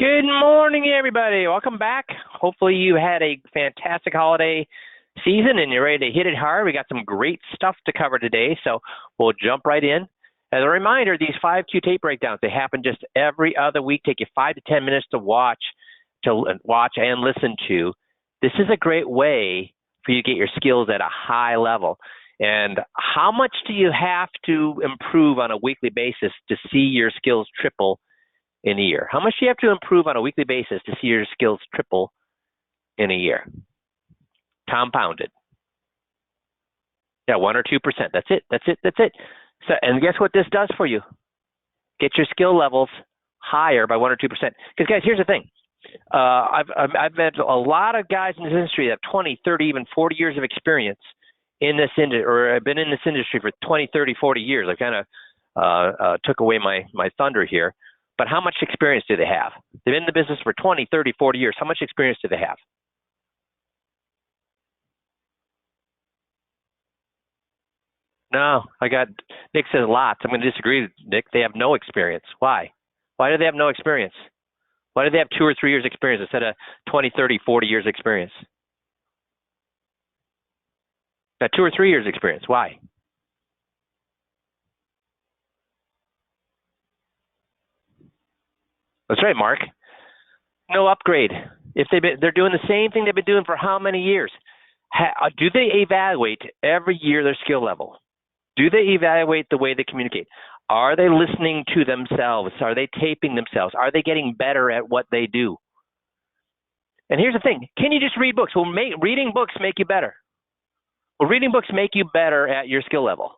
Good morning, everybody. Welcome back. Hopefully you had a fantastic holiday season and you're ready to hit it hard. We got some great stuff to cover today, so we'll jump right in. As a reminder, these 5Q tape breakdowns, they happen just every other week. Take you 5 to 10 minutes to watch and listen to. This is a great way for you to get your skills at a high level. And how much do you have to improve on a weekly basis to see your skills triple in a year? How much do you have to improve on a weekly basis to see your skills triple in a year? Compounded. Yeah, 1 or 2%. That's it. That's it. That's it. So, and guess what this does for you? Get your skill levels higher by 1 or 2%. Because guys, here's the thing. I've met a lot of guys in this industry that have 20, 30, even 40 years of experience in this industry, or I've been in this industry for 20, 30, 40 years. I kind of took away my thunder here. But how much experience do they have? They've been in the business for 20, 30, 40 years. How much experience do they have? No, Nick says lots. I'm going to disagree with Nick. They have no experience. Why? Why do they have no experience? Why do they have 2 or 3 years experience instead of 20, 30, 40 years experience? Got 2 or 3 years experience. Why? That's right, Mark. No upgrade. If they're doing the same thing they've been doing for how many years? Do they evaluate every year their skill level? Do they evaluate the way they communicate? Are they listening to themselves? Are they taping themselves? Are they getting better at what they do? And here's the thing: can you just read books? Well, reading books make you better. Well, reading books make you better at your skill level.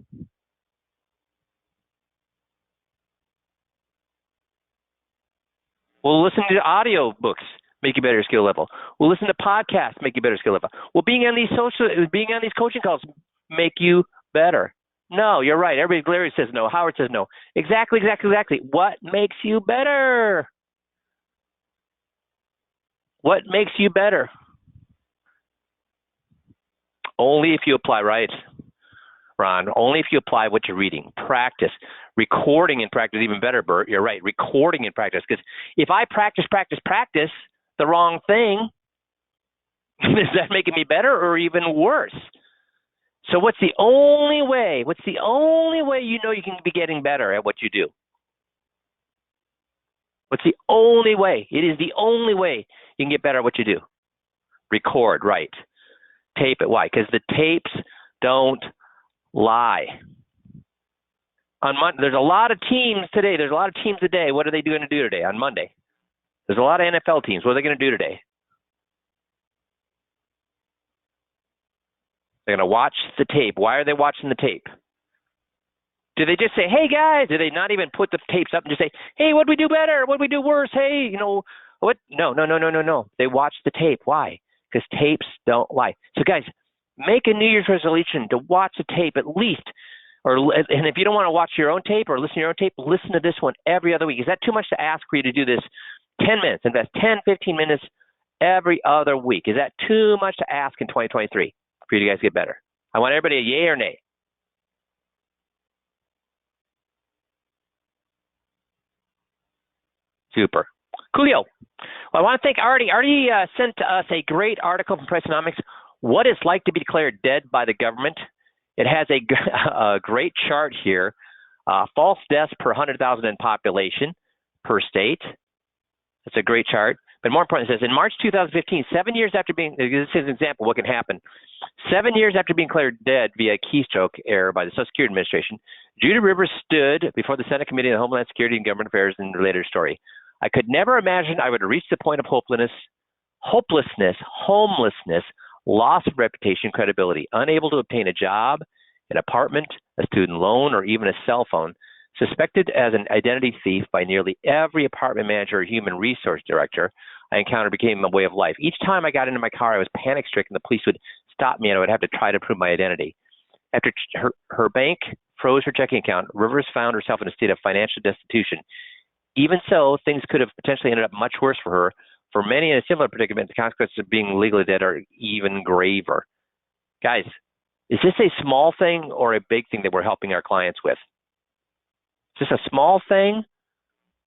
Well, listen to audio books make you better skill level. Well, listen to podcasts make you better skill level. Well, being on these coaching calls make you better. No, you're right. Everybody, Larry says no. Howard says no. Exactly, exactly, exactly. What makes you better? What makes you better? Only if you apply, right, Ron. Only if you apply what you're reading. Practice. Recording and practice, even better, Bert. You're right. Recording and practice. Because if I practice the wrong thing, is that making me better or even worse? So what's the only way? What's the only way you know you can be getting better at what you do? What's the only way? It is the only way you can get better at what you do. Record, right. Tape it. Why? Because the tapes don't lie. On Monday, there's a lot of teams today. There's a lot of teams today. What are they going to do today on Monday? There's a lot of NFL teams. What are they going to do today? They're going to watch the tape. Why are they watching the tape? Do they just say, hey, guys? Do they not even put the tapes up and just say, hey, what do we do better? What do we do worse? Hey, what? No, no, no, no, no, no. They watch the tape. Why? Because tapes don't lie. So, guys, make a New Year's resolution to watch the tape at least. And if you don't want to watch your own tape or listen to your own tape, listen to this one every other week. Is that too much to ask for you to do this 10 minutes? Invest 10, 15 minutes every other week. Is that too much to ask in 2023 for you guys to get better? I want everybody a yay or nay. Super. Coolio. Well, I want to thank Artie. Artie sent us a great article from Priceonomics, What It's Like to Be Declared Dead by the Government. It has a great chart here. False deaths per 100,000 in population per state. That's a great chart. But more importantly, it says in March 2015, 7 years after being, this is an example of what can happen. 7 years after being declared dead via keystroke error by the Social Security Administration, Judy Rivers stood before the Senate Committee on Homeland Security and Government Affairs and related story. I could never imagine I would reach the point of hopelessness, homelessness, loss of reputation, credibility, unable to obtain a job, an apartment, a student loan, or even a cell phone, suspected as an identity thief by nearly every apartment manager or human resource director I encountered became a way of life. Each time I got into my car, I was panic-stricken. The police would stop me and I would have to try to prove my identity. After her bank froze her checking account, Rivers found herself in a state of financial destitution. Even so, things could have potentially ended up much worse for her. For many in a similar predicament, the consequences of being legally dead are even graver. Guys, is this a small thing or a big thing that we're helping our clients with? Is this a small thing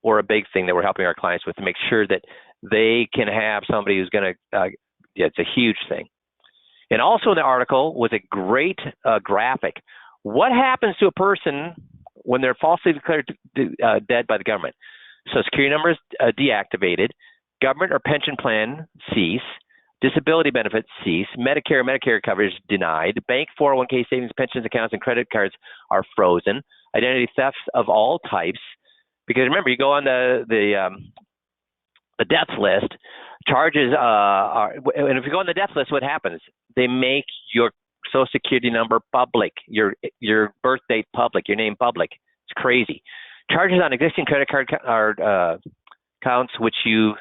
or a big thing that we're helping our clients with to make sure that they can have somebody who's going to, it's a huge thing. And also in the article was a great graphic. What happens to a person when they're falsely declared dead by the government? Social Security number is deactivated, government or pension plan cease, disability benefits cease, Medicare coverage denied, bank 401k savings, pensions accounts, and credit cards are frozen, identity thefts of all types. Because remember, you go on the death list, charges are, and if you go on the death list, what happens? They make your Social Security number public, your birth date public, your name public. It's crazy. Charges on existing credit card accounts which you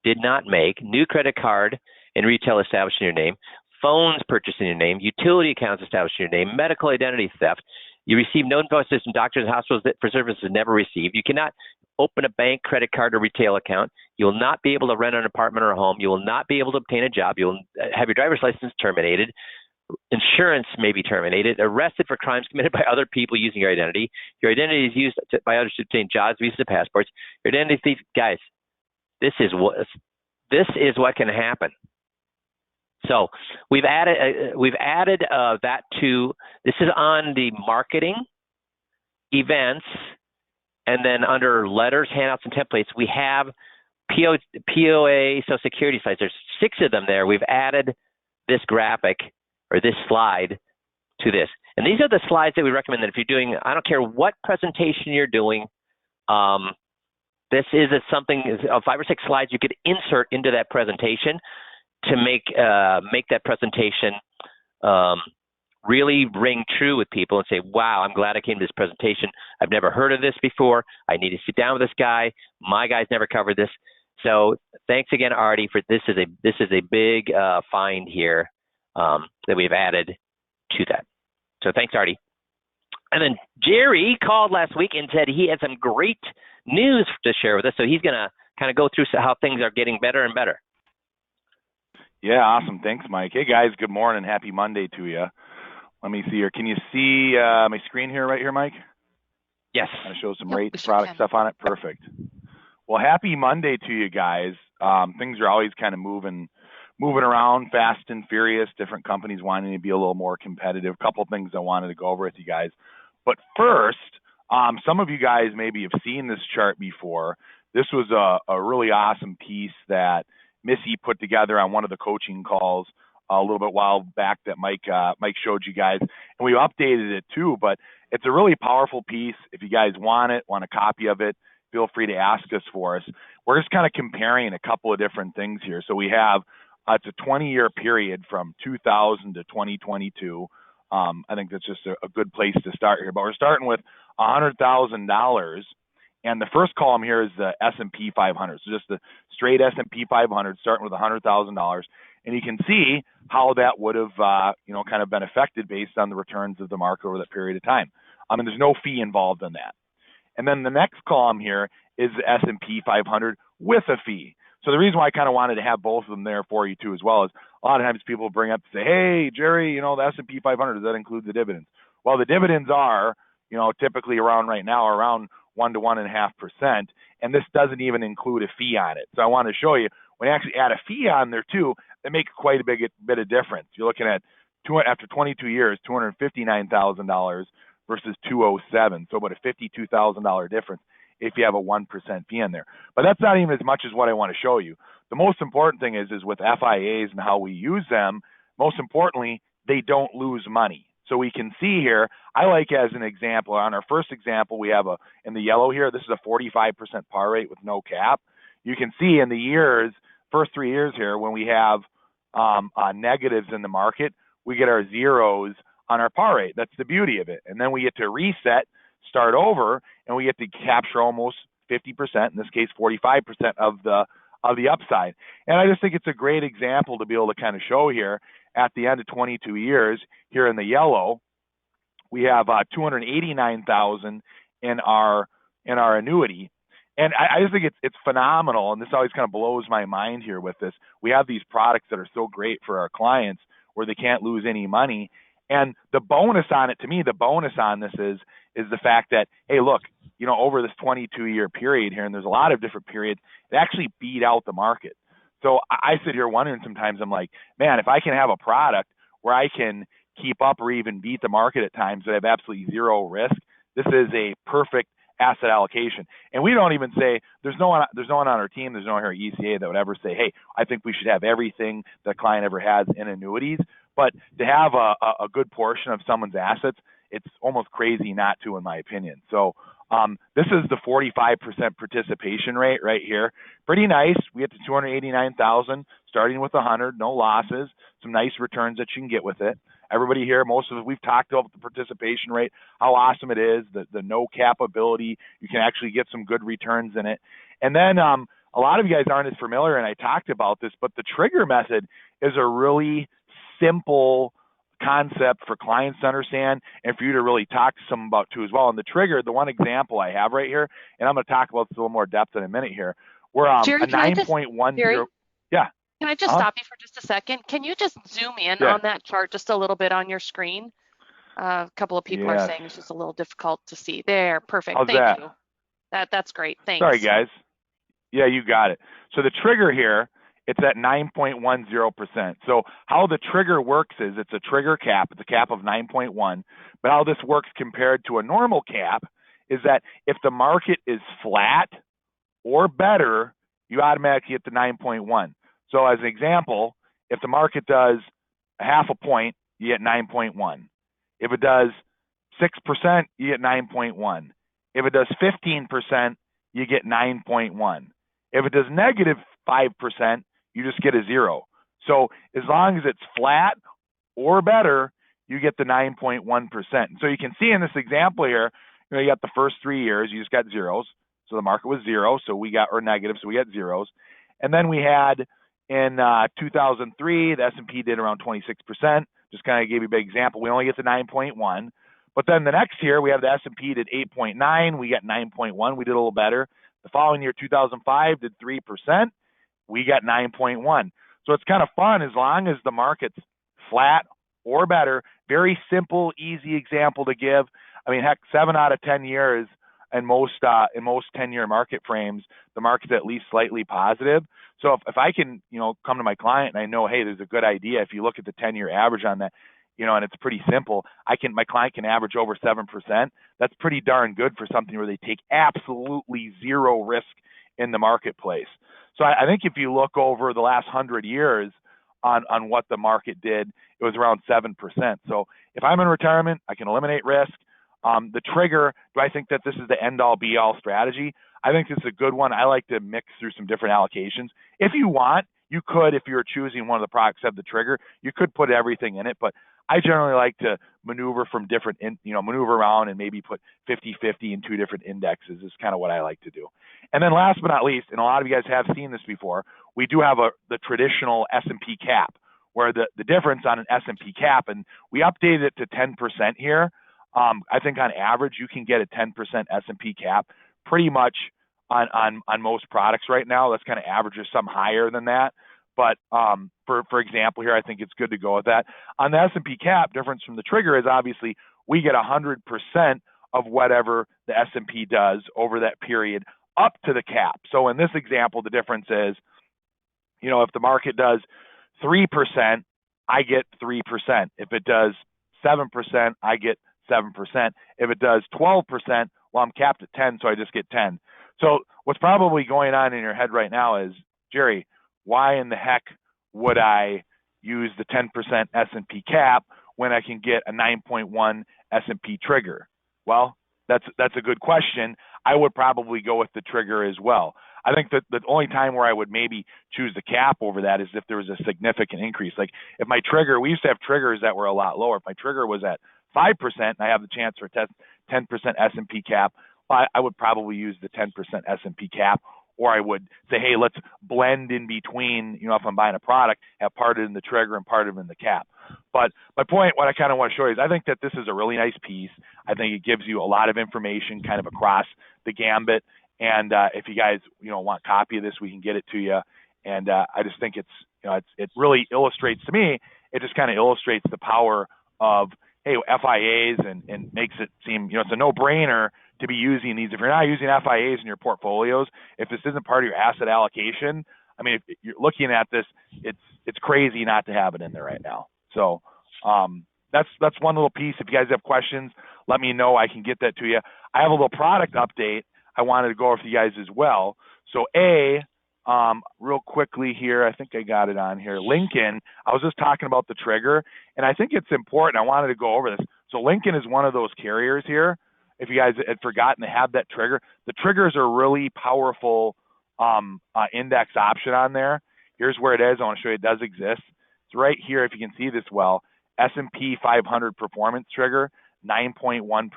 did not make, new credit card and retail established in your name, phones purchased in your name, utility accounts established in your name, medical identity theft. You receive no invoices from doctors and hospitals for services never received. You cannot open a bank, credit card, or retail account. You will not be able to rent an apartment or a home. You will not be able to obtain a job. You will have your driver's license terminated. Insurance may be terminated. Arrested for crimes committed by other people using your identity. Your identity is used by others to obtain jobs, visas, and passports. Your identity thief, guys. This is what can happen. So we've added that to, this is on the marketing, events, and then under letters, handouts, and templates, we have POA Social Security slides. There's 6 of them there. We've added this graphic or this slide to this. And these are the slides that we recommend that if you're doing, I don't care what presentation you're doing, this is something, 5 or 6 slides you could insert into that presentation to make that presentation really ring true with people and say, wow, I'm glad I came to this presentation. I've never heard of this before. I need to sit down with this guy. My guy's never covered this. So thanks again, Artie, for this is a big find here that we've added to that. So thanks, Artie. And then Jerry called last week and said he had some great news to share with us. So he's going to kind of go through how things are getting better and better. Yeah, awesome. Thanks, Mike. Hey, guys, good morning. Happy Monday to you. Let me see here. Can you see my screen here, right here, Mike? Yes. Kind of show some rates, product stuff on it. Perfect. Well, happy Monday to you guys. Things are always kind of moving around fast and furious, different companies wanting to be a little more competitive. A couple of things I wanted to go over with you guys. But first, some of you guys maybe have seen this chart before. This was a really awesome piece that Missy put together on one of the coaching calls a little bit while back that Mike showed you guys, and we updated it too. But it's a really powerful piece. If you guys want a copy of it, feel free to ask us for us. We're just kind of comparing a couple of different things here. So we have it's a 20-year period from 2000 to 2022. I think that's just a good place to start here. But we're starting with $100,000. And the first column here is the S&P 500. So just the straight S&P 500 starting with $100,000. And you can see how that would have, kind of been affected based on the returns of the market over that period of time. And there's no fee involved in that. And then the next column here is the S&P 500 with a fee. So the reason why I kind of wanted to have both of them there for you too as well is a lot of times people bring up and say, hey, Jerry, the S&P 500, does that include the dividends? Well, the dividends are, typically around right now around 1 to 1.5%, and this doesn't even include a fee on it. So I want to show you, when you actually add a fee on there too, they make quite a bit of difference. You're looking at, after 22 years, $259,000 versus $207, so about a $52,000 difference if you have a 1% fee in there. But that's not even as much as what I want to show you. The most important thing is with FIAs and how we use them, most importantly, they don't lose money. So we can see here, I like as an example, on our first example, we have in the yellow here, this is a 45% par rate with no cap. You can see in the first 3 years here, when we have negatives in the market, we get our zeros on our par rate. That's the beauty of it. And then we get to reset, start over, and we get to capture almost 50%, in this case 45% of the upside. And I just think it's a great example to be able to kind of show here at the end of 22 years, here in the yellow, we have $289,000 in our annuity. And I just think it's phenomenal, and this always kind of blows my mind here with this. We have these products that are so great for our clients where they can't lose any money. And the bonus on it, to me, the bonus on this is is the fact that, hey, look, over this 22-year period here, and there's a lot of different periods, it actually beat out the market. So I sit here wondering sometimes, I'm like, man, if I can have a product where I can keep up or even beat the market at times that have absolutely zero risk, this is a perfect asset allocation. And we don't even say, there's no one on our team, there's no one here at ECA that would ever say, hey, I think we should have everything the client ever has in annuities. But to have a good portion of someone's assets, it's almost crazy not to, in my opinion. So this is the 45% participation rate right here. Pretty nice. We get to 289,000, starting with 100, no losses, some nice returns that you can get with it. Everybody here, most of us, we've talked about the participation rate, how awesome it is, the no cap ability. You can actually get some good returns in it. And then a lot of you guys aren't as familiar, and I talked about this, but the trigger method is a really simple concept for clients to understand and for you to really talk to someone about too as well. And the trigger, the one example I have right here, and I'm going to talk about this a little more depth in a minute here. We're Jerry, a 9.10. Yeah. Can I just stop you for just a second? Can you just zoom in on that chart just a little bit on your screen? A couple of people are saying it's just a little difficult to see. There, perfect. Thank you. That's great. Thanks. Sorry, guys. Yeah, you got it. So the trigger here, it's at 9.10%. So how the trigger works is it's a trigger cap. It's a cap of 9.1. But how this works compared to a normal cap is that if the market is flat or better, you automatically get the 9.1. So as an example, if the market does a half a point, you get 9.1. If it does 6%, you get 9.1. If it does 15%, you get 9.1. If it does negative 5%, you just get a 0. So as long as it's flat or better, you get the 9.1%. And so you can see in this example here, you got the first 3 years, you just got zeros. So the market was 0, so we got, or negative, so we got zeros. And then we had in 2003, the S&P did around 26%. Just kind of gave you a big example. We only get the 9.1. But then the next year, we have the S&P did 8.9. We got 9.1. We did a little better. The following year, 2005, did 3%. We got 9.1. So it's kind of fun as long as the market's flat or better. Very simple, easy example to give. I mean, heck, 7 out of 10 years in most 10-year market frames, the market's at least slightly positive. So if I can, come to my client and I know, hey, there's a good idea. If you look at the 10-year average on that, and it's pretty simple, my client can average over 7%. That's pretty darn good for something where they take absolutely zero risk in the marketplace. So I think if you look over the last 100 years on what the market did, it was around 7%. So if I'm in retirement, I can eliminate risk. The trigger, do I think that this is the end-all, be-all strategy? I think this is a good one. I like to mix through some different allocations. If you want, you could, if you're choosing one of the products that have the trigger, you could put everything in it. But I generally like to maneuver from different, maneuver around and maybe put 50-50 in 2 different indexes is kind of what I like to do. And then last but not least, and a lot of you guys have seen this before, we do have the traditional S&P cap, where the difference on an S&P cap, and we updated it to 10% here. I think on average, you can get a 10% S&P cap pretty much on most products right now. That's kind of average, or some higher than that. But for example here, I think it's good to go with that. On the S&P cap, difference from the trigger is obviously we get 100% of whatever the S&P does over that period up to the cap. So in this example, the difference is, if the market does 3%, I get 3%. If it does 7%, I get 7%. If it does 12%, well, I'm capped at 10, so I just get 10. So what's probably going on in your head right now is, Jerry, why in the heck would I use the 10% S&P cap when I can get a 9.1 S&P trigger? Well, that's a good question. I would probably go with the trigger as well. I think that the only time where I would maybe choose the cap over that is if there was a significant increase. Like if my trigger, we used to have triggers that were a lot lower. If my trigger was at 5% and I have the chance for 10% S&P cap, I would probably use the 10% S&P cap, or I would say, hey, let's blend in between, if I'm buying a product, have part of it in the trigger and part of it in the cap. But my point, what I kind of want to show you is I think that this is a really nice piece. I think it gives you a lot of information kind of across the gambit. And if you guys, want a copy of this, we can get it to you. And I just think it really illustrates to me, it just kind of illustrates the power of, hey, FIAs and makes it seem, it's a no-brainer to be using these. If you're not using FIAs in your portfolios, if this isn't part of your asset allocation, I mean, if you're looking at this, it's crazy not to have it in there right now. So that's one little piece. If you guys have questions, let me know. I can get that to you. I have a little product update I wanted to go over for you guys as well. So real quickly here, I think I got it on here. Lincoln, I was just talking about the trigger, and I think it's important. I wanted to go over this. So Lincoln is one of those carriers here. If you guys had forgotten to have that trigger, the triggers are really powerful index option on there. Here's where it is. I want to show you it does exist. It's right here. If you can see this well, S&P 500 performance trigger, 9.1%.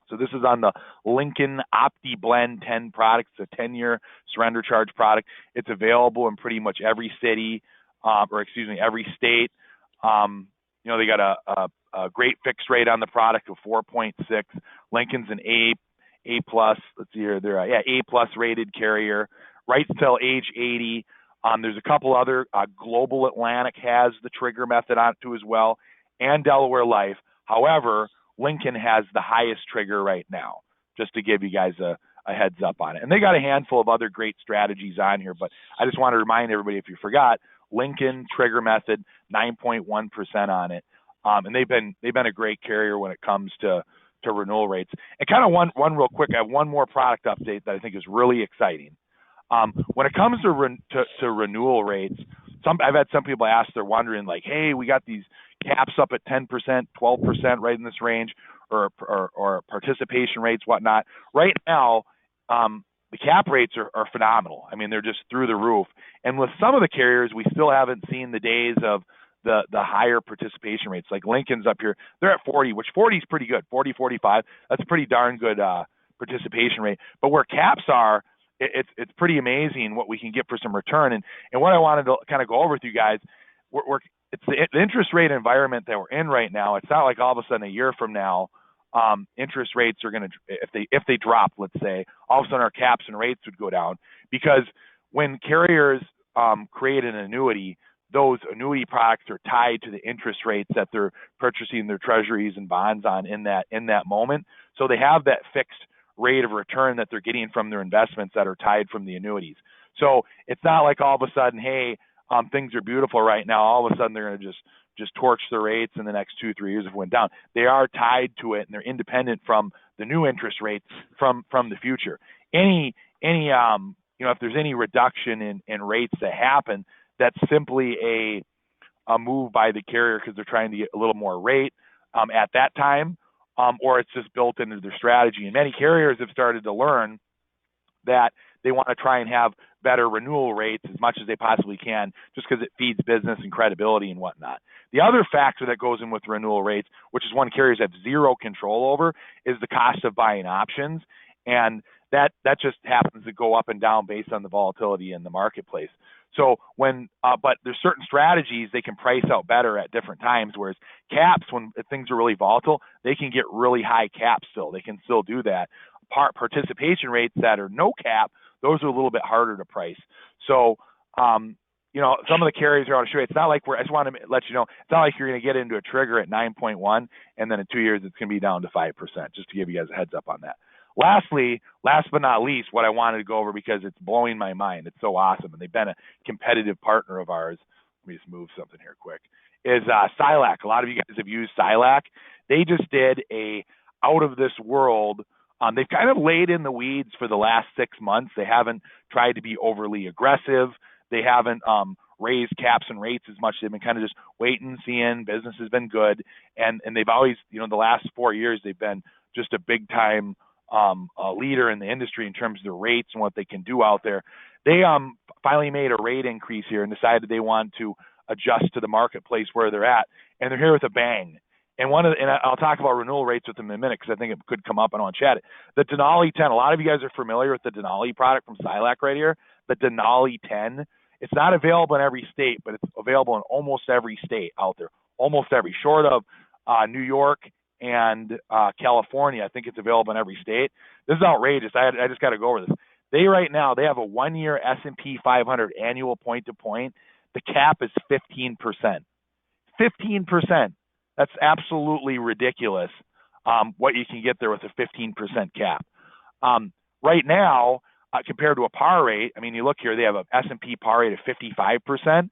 So this is on the Lincoln OptiBlend 10 product. It's a 10-year surrender charge product. It's available in pretty much every city, every state. They got a great fixed rate on the product of 4.6. Lincoln's an A plus. Let's see here. They're A plus rated carrier. Right till age 80. There's a couple other. Global Atlantic has the trigger method on it too as well, and Delaware Life. However, Lincoln has the highest trigger right now, just to give you guys a heads up on it. And they got a handful of other great strategies on here, but I just want to remind everybody, if you forgot, Lincoln trigger method, 9.1% on it. And they've been a great carrier when it comes to renewal rates. And kind of one real quick, I have one more product update that I think is really exciting. When it comes to renewal rates, I've had some people ask, they're wondering like, hey, we got these caps up at 10%, 12%, right in this range, or participation rates, whatnot. Right now, the cap rates are phenomenal. I mean, they're just through the roof. And with some of the carriers, we still haven't seen the days of the higher participation rates. Like Lincoln's up here, they're at 40, which 40 is pretty good. 40, 45, that's a pretty darn good participation rate. But where caps are, it's pretty amazing what we can get for some return. And what I wanted to kind of go over with you guys, it's the interest rate environment that we're in right now. It's not like all of a sudden a year from now, interest rates are going to, if they drop, let's say, all of a sudden our caps and rates would go down, because when carriers create an annuity, those annuity products are tied to the interest rates that they're purchasing their treasuries and bonds on in that moment. So they have that fixed rate of return that they're getting from their investments that are tied from the annuities. So it's not like all of a sudden, hey, things are beautiful right now, all of a sudden they're going to just torch the rates in the next 2-3 years if it went down. They are tied to it, and they're independent from the new interest rates from the future. If there's any reduction in rates that happen, that's simply a move by the carrier because they're trying to get a little more rate at that time, or it's just built into their strategy. And many carriers have started to learn that they want to try and have better renewal rates as much as they possibly can, just because it feeds business and credibility and whatnot. The other factor that goes in with renewal rates, which is one carriers have zero control over, is the cost of buying options. And that just happens to go up and down based on the volatility in the marketplace. So but there's certain strategies they can price out better at different times, whereas caps, when things are really volatile, they can get really high caps still. They can still do that. Participation rates that are no cap, those are a little bit harder to price. So, some of the carriers are on a show. It's not like I just want to let you know, it's not like you're going to get into a trigger at 9.1 and then in 2 years it's going to be down to 5%, just to give you guys a heads up on that. Lastly, last but not least, what I wanted to go over because it's blowing my mind, it's so awesome, and they've been a competitive partner of ours. Let me just move something here quick. Is Silac. A lot of you guys have used Silac. They just did a out of this world. They've kind of laid in the weeds for the last 6 months. They haven't tried to be overly aggressive. They haven't raised caps and rates as much. They've been kind of just waiting, seeing. Business has been good, and they've always, the last 4 years, they've been just a big time a leader in the industry in terms of the rates and what they can do out there. They finally made a rate increase here and decided they want to adjust to the marketplace where they're at, and they're here with a bang. And I'll talk about renewal rates with them in a minute because I think it could come up and I want to chat it. The Denali 10, a lot of you guys are familiar with the Denali product from Silac right here. The Denali 10, it's not available in every state, but it's available in almost every state out there. Almost every, short of New York and California. I think it's available in every state. This is outrageous. I just got to go over this. They have a 1 year S&P 500 annual point to point. The cap is 15%. 15%. That's absolutely ridiculous. What you can get there with a 15% cap. Right now, compared to a par rate, I mean, you look here, they have a S&P par rate of 55%.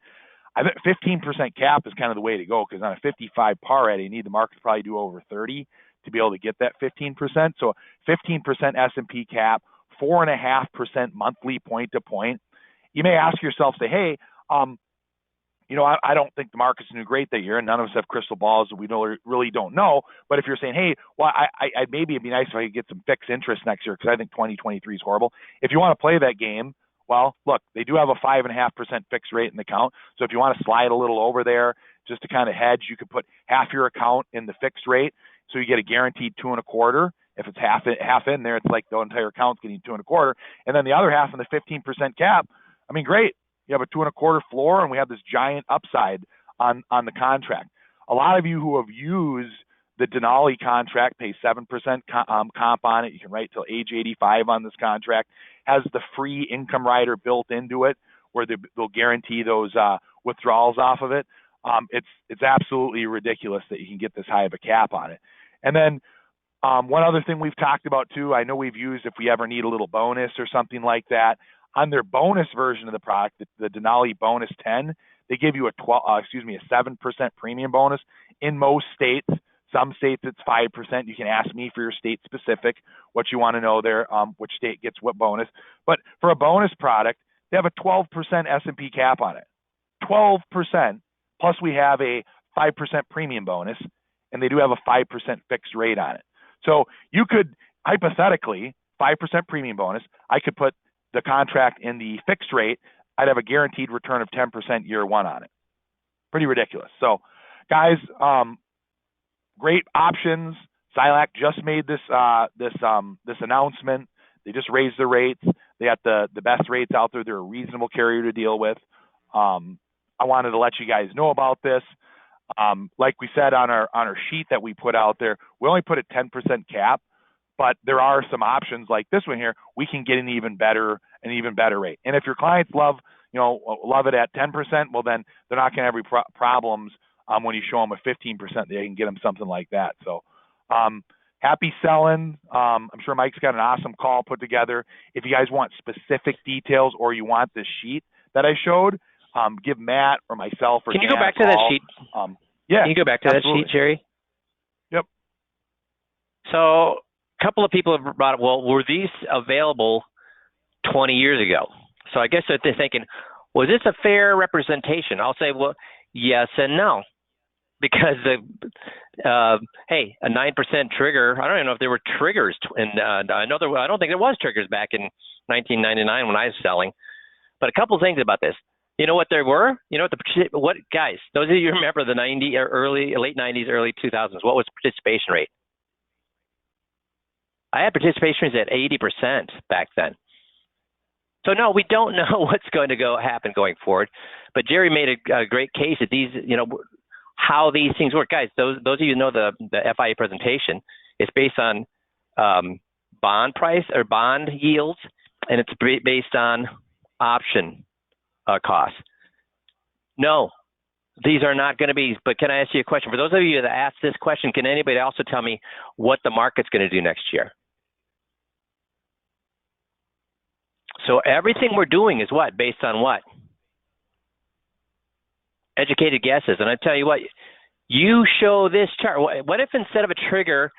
I think 15% cap is kind of the way to go, because on a 55 par rate, you need the market to probably do over 30 to be able to get that 15%. So 15% S&P cap, 4.5% monthly point to point. You may ask yourself, say, hey, I don't think the market's going to do great that year, and none of us have crystal balls, and we really don't know. But if you're saying, hey, well, I maybe it'd be nice if I could get some fixed interest next year, because I think 2023 is horrible. If you want to play that game, well, look, they do have a 5.5% fixed rate in the account. So if you want to slide a little over there just to kind of hedge, you could put half your account in the fixed rate, so you get a guaranteed 2.25. If it's half in there, it's like the entire account's getting 2.25, and then the other half in the 15% cap. I mean, great. You have a 2.25 floor, and we have this giant upside on the contract. A lot of you who have used the Denali contract pay 7% comp on it. You can write till age 85 on this contract. Has the free income rider built into it, where they'll guarantee those withdrawals off of it. It's absolutely ridiculous that you can get this high of a cap on it. And then one other thing we've talked about too, I know we've used if we ever need a little bonus or something like that. On their bonus version of the product, the Denali Bonus 10, they give you a 7% premium bonus in most states. Some states it's 5%. You can ask me for your state specific, what you want to know there, which state gets what bonus. But for a bonus product, they have a 12% S&P cap on it. 12%. Plus we have a 5% premium bonus, and they do have a 5% fixed rate on it. So you could, hypothetically, 5% premium bonus, I could put the contract in the fixed rate, I'd have a guaranteed return of 10% year one on it. Pretty ridiculous. So, guys, great options. Silac just made this announcement. They just raised their rates. They got the best rates out there. They're a reasonable carrier to deal with. I wanted to let you guys know about this. Like we said on our sheet that we put out there, we only put a 10% cap. But there are some options like this one here. We can get an even better rate. And if your clients love it at 10%, well, then they're not going to have problems when you show them a 15%. They can get them something like that. So happy selling. I'm sure Mike's got an awesome call put together. If you guys want specific details or you want the sheet that I showed, give Matt or myself or Can you go back to that sheet? Yeah. Can you go back to absolutely. that sheet, Jerry? Yep. So couple of people have brought up, well, were these available 20 years ago? So I guess that they're thinking, was this a fair representation? I'll say, well, yes and no. Because a 9% trigger, I don't even know if there were triggers. And I don't think there was triggers back in 1999 when I was selling. But a couple of things about this. You know what there were? You know what guys, those of you who remember the late 90s, early 2000s, what was the participation rate? I had participation rates at 80% back then. So no, we don't know what's going to happen going forward. But Jerry made a great case that these, how these things work. Guys, those of you who know the FIA presentation, it's based on bond price or bond yields, and it's based on option costs. No, these are not going to be, but can I ask you a question? For those of you that asked this question, can anybody also tell me what the market's going to do next year? So everything we're doing is what? Based on what? Educated guesses. And I tell you what, you show this chart. What if instead of a trigger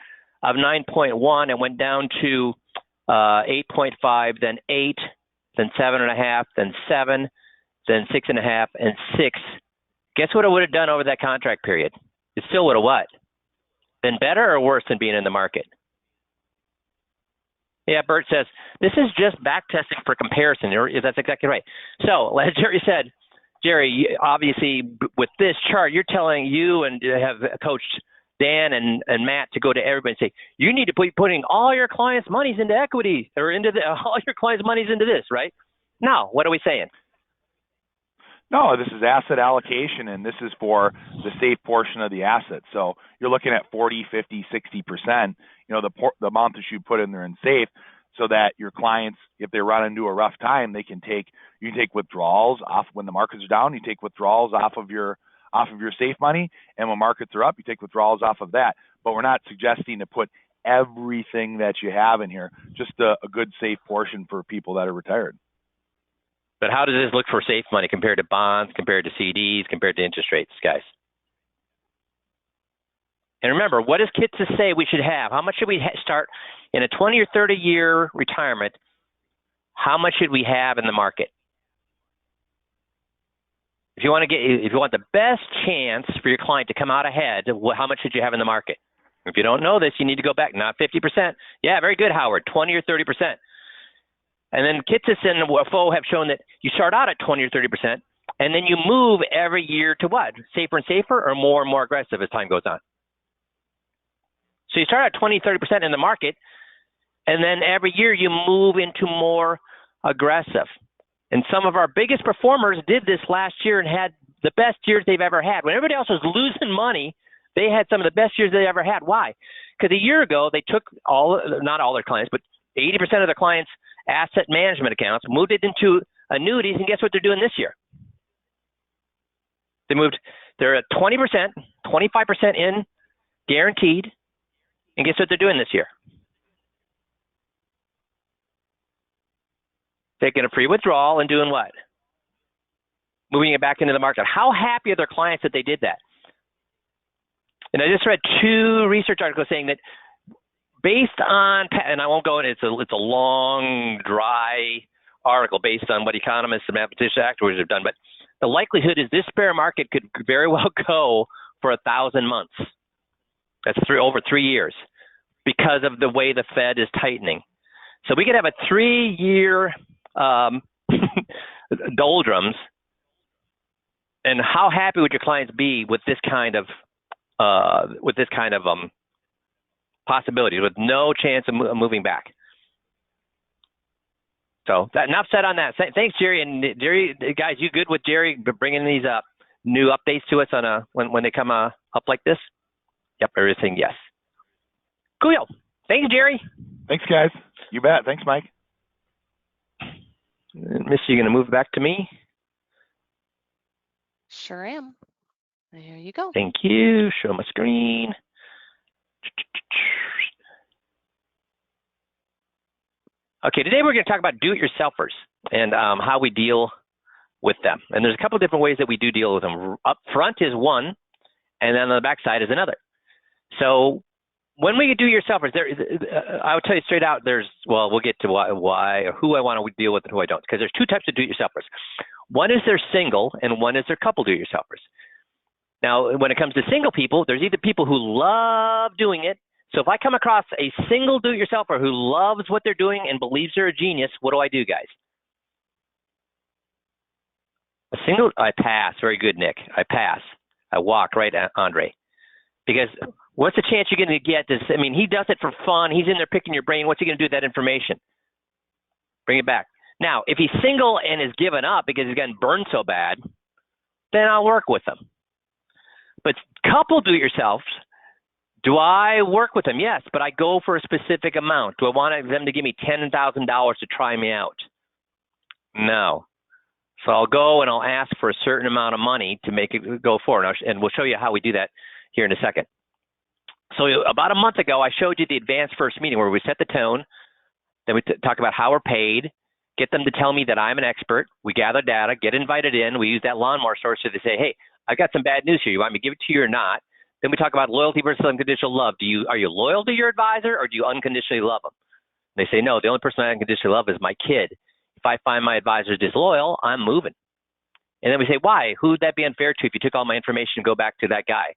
of 9.1, it went down to 8.5, then 8, then 7.5, then 7, then 6.5, and 6. Guess what it would have done over that contract period? It still would have what? Been better or worse than being in the market? Yeah, Bert says, this is just back testing for comparison. That's exactly right. So, as Jerry said, Jerry, obviously, with this chart, you're telling you and have coached Dan and Matt to go to everybody and say, you need to be putting all your clients' monies into equity or all your clients' monies into this, right? No, what are we saying? No, this is asset allocation, and this is for the safe portion of the asset. So you're looking at 40, 50, 60%, the amount that you put in there in safe, so that your clients, if they run into a rough time, you can take withdrawals off when the markets are down. You take withdrawals off of your off of your safe money, and when markets are up, you take withdrawals off of that. But we're not suggesting to put everything that you have in here, just a good safe portion for people that are retired. But how does this look for safe money compared to bonds, compared to CDs, compared to interest rates, guys? And remember, what does Kitces say we should have? How much should we start in a 20 or 30 year retirement? How much should we have in the market? If you want the best chance for your client to come out ahead, how much should you have in the market? If you don't know this, you need to go back. Not 50%. Yeah, very good, Howard. 20 or 30%. And then Kitces and WFO have shown that you start out at 20 or 30%, and then you move every year to what? Safer and safer, or more and more aggressive as time goes on. So you start at 20, 30% in the market, and then every year you move into more aggressive. And some of our biggest performers did this last year and had the best years they've ever had. When everybody else was losing money, they had some of the best years they ever had. Why? Because a year ago, they took not all their clients, but 80% of their clients' asset management accounts, moved it into annuities, and guess what they're doing this year? They're at 20%, 25% in guaranteed, and guess what they're doing this year? Taking a free withdrawal and doing what? Moving it back into the market. How happy are their clients that they did that? And I just read 2 research articles saying that based on, and I won't go into it's a long, dry article based on what economists and mathematicians actuaries have done, but the likelihood is this bear market could very well go for 1,000 months. That's over 3 years because of the way the Fed is tightening. So we could have a 3-year doldrums. And how happy would your clients be with this kind of possibilities, with no chance of moving back? So enough said on that. Thanks, Jerry. And Jerry, guys, you good with Jerry bringing these new updates to us on when they come up like this? Yep, everything, yes. Cool. Thanks, Jerry. Thanks, guys. You bet. Thanks, Mike. Missy, you going to move back to me? Sure am. There you go. Thank you. Show my screen. Okay, today we're going to talk about do-it-yourselfers and how we deal with them. And there's a couple of different ways that we do deal with them. Up front is one, and then on the back side is another. So when we do yourselfers, I will tell you straight out, we'll get to why or who I want to deal with and who I don't, because there's 2 types of do-it-yourselfers. One is they're single, and one is they're couple do-it-yourselfers. Now, when it comes to single people, there's either people who love doing it. So if I come across a single do-it-yourselfer who loves what they're doing and believes they're a genius, what do, guys? I pass. Very good, Nick. I pass. I walk, right, Andre? Because what's the chance you're going to get this? I mean, he does it for fun. He's in there picking your brain. What's he going to do with that information? Bring it back. Now, if he's single and is given up because he's gotten burned so bad, then I'll work with him. But couple do-it-yourselves, do I work with them? Yes, but I go for a specific amount. Do I want them to give me $10,000 to try me out? No. So I'll go and I'll ask for a certain amount of money to make it go forward. And we'll show you how we do that here in a second. So about a month ago, I showed you the advanced first meeting where we set the tone. Then we talk about how we're paid, get them to tell me that I'm an expert. We gather data, get invited in. We use that lawnmower source to say, hey, I've got some bad news here. You want me to give it to you or not? Then we talk about loyalty versus unconditional love. Are you loyal to your advisor, or do you unconditionally love them? They say, no, the only person I unconditionally love is my kid. If I find my advisor disloyal, I'm moving. And then we say, why? Who would that be unfair to if you took all my information and go back to that guy?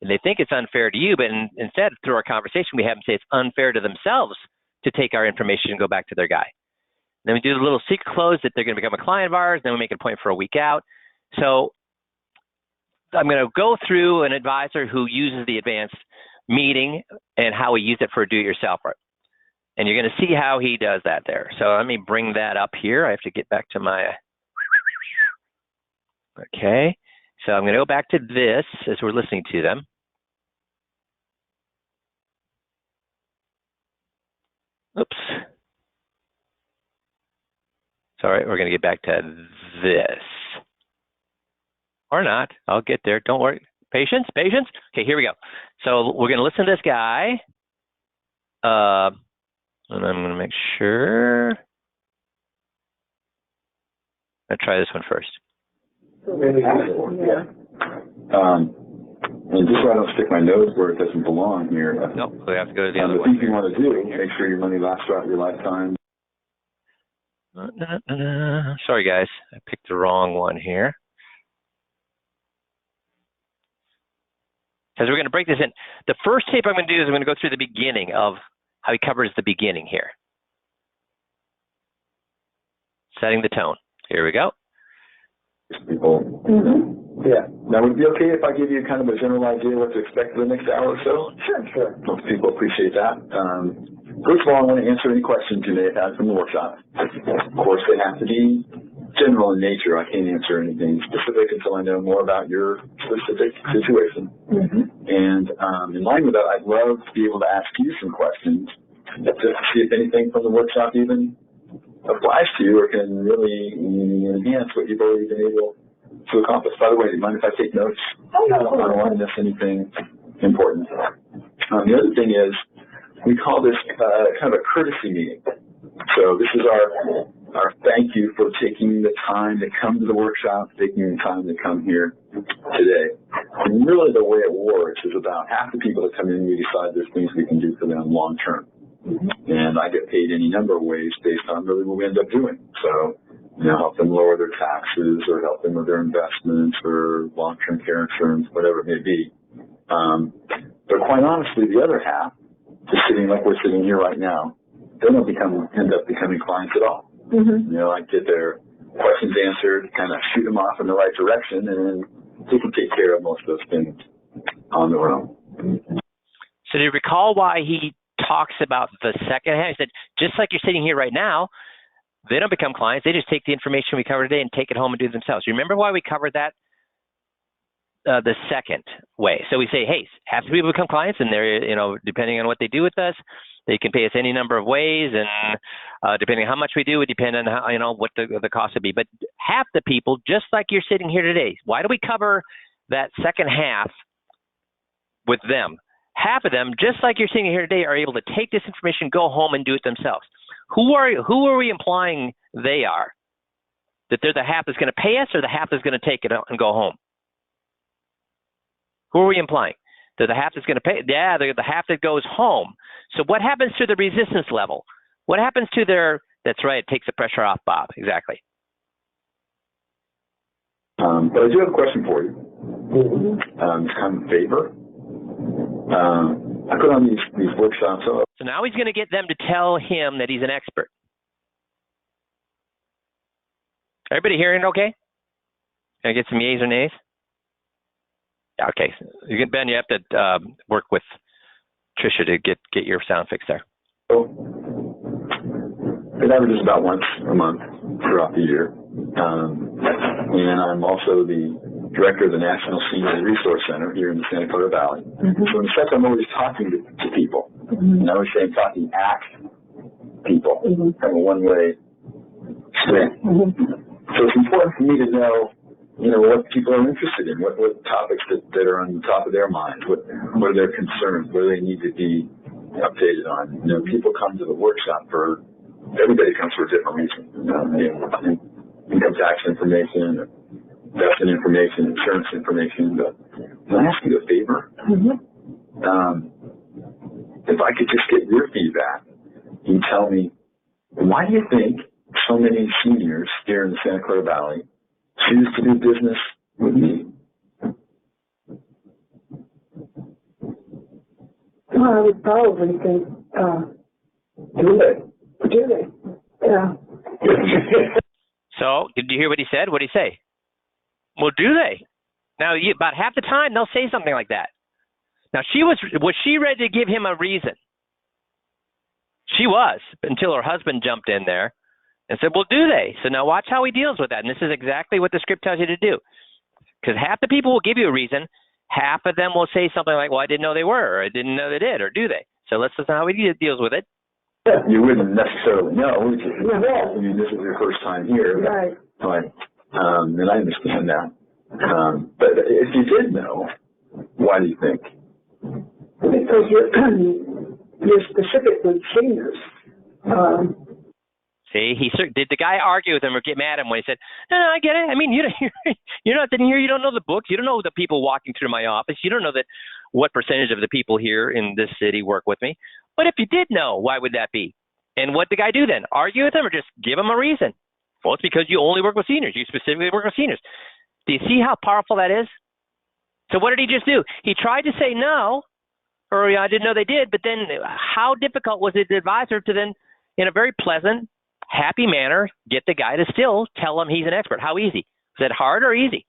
And they think it's unfair to you, but instead, through our conversation, we have them say it's unfair to themselves to take our information and go back to their guy. Then we do the little secret close that they're going to become a client of ours. Then we make an appointment for a week out. So I'm going to go through an advisor who uses the advanced meeting and how we use it for a do-it-yourselfer. And you're going to see how he does that there. So let me bring that up here. I have to get back to my, okay. So I'm going to go back to this as we're listening to them. Oops. Sorry, we're going to get back to this. Or not. I'll get there. Don't worry. Patience, patience. Okay, here we go. So we're going to listen to this guy. And I'm going to make sure. I'll try this one first. Yeah. And just so I don't stick my nose where it doesn't belong here. Nope, we have to go to the other one. The things you want to do, make sure your money lasts throughout your lifetime. Sorry, guys. I picked the wrong one here. Because we're going to break this in. The first tape I'm going to do is I'm going to go through the beginning of how he covers the beginning here. Setting the tone. Here we go. People. Yeah. Now, would it be okay if I give you kind of a general idea what to expect for the next hour or so? Sure. Most people appreciate that. First of all, I want to answer any questions you may have had from the workshop. Of course, they have to be general in nature. I can't answer anything specific until I know more about your specific situation. And in line with that, I'd love to be able to ask you some questions just to see if anything from the workshop even applies to you or can really enhance what you've already been able to accomplish. By the way, do you mind if I take notes? I don't want to miss anything important. The other thing is, we call this kind of a courtesy meeting. So this is our thank you for taking the time to come to the workshop, taking the time to come here today. And really the way it works is about half the people that come in, we decide there's things we can do for them long term. And I get paid any number of ways based on really what we end up doing. So, help them lower their taxes or help them with their investments or long-term care insurance, whatever it may be. But quite honestly, the other half, just sitting like we're sitting here right now, they don't end up becoming clients at all. I get their questions answered, kind of shoot them off in the right direction, and then they can take care of most of those things on their own. So do you recall why he talks about the second half? He said, just like you're sitting here right now, they don't become clients. They just take the information we covered today and take it home and do it themselves. Remember why we covered that? The second way. So we say, hey, half the people become clients, and they're, depending on what they do with us, they can pay us any number of ways, and depending on how much we do, it depends on how, what the cost would be. But half the people, just like you're sitting here today, why do we cover that second half with them? Half of them, just like you're sitting here today, are able to take this information, go home, and do it themselves. Who are we implying they are? That they're the half that's going to pay us, or the half that's going to take it and go home? Who are we implying? They're the half that's going to pay? Yeah, they're the half that goes home. So what happens to the resistance level? What happens to their? That's right. It takes the pressure off, Bob. Exactly. But I do have a question for you. It's kind of a favor. I put on these workshops. So now he's going to get them to tell him that he's an expert. Everybody hearing okay? Can I get some yeas or nays? Yeah, okay. Ben, you have to work with Tricia to get your sound fixed there. So it averages about once a month throughout the year. And I'm also the director of the National Senior Resource Center here in the Santa Clara Valley. So in effect, I'm always talking to people. And I always say I'm talking at people, kind of a one-way street. So it's important for me to know, what people are interested in, what topics that are on the top of their minds, what are their concerns, what do they need to be updated on. People come to the workshop everybody comes for a different reason. Income tax information, investment information, insurance information. But can I ask you a favor? If I could just get your feedback and tell me, why do you think so many seniors here in the Santa Clara Valley choose to do business with me? Well, I would probably think, do they? Yeah. So, did you hear what he said? What did he say? Well, do they? Now, about half the time, they'll say something like that. Now, was she ready to give him a reason? She was, until her husband jumped in there and said, well, do they? So now watch how he deals with that. And this is exactly what the script tells you to do. Because half the people will give you a reason. Half of them will say something like, well, I didn't know they were, or I didn't know they did, or do they? So let's listen how he deals with it. Yeah, you wouldn't necessarily know, would you? I mean, this is your first time here. Right. And I understand that. But if you did know, why do you think? Because you're specific with seniors. See, did the guy argue with him or get mad at him when he said, no, I get it. I mean, you're not sitting here. You don't know the books. You don't know the people walking through my office. You don't know what percentage of the people here in this city work with me. But if you did know, why would that be? And what did the guy do then? Argue with him or just give him a reason? Well, it's because you only work with seniors. You specifically work with seniors. Do you see how powerful that is? So what did he just do? He tried to say no, or I didn't know they did, but then how difficult was it the advisor to then, in a very pleasant, happy manner, get the guy to still tell him he's an expert? How easy? Is that hard or easy?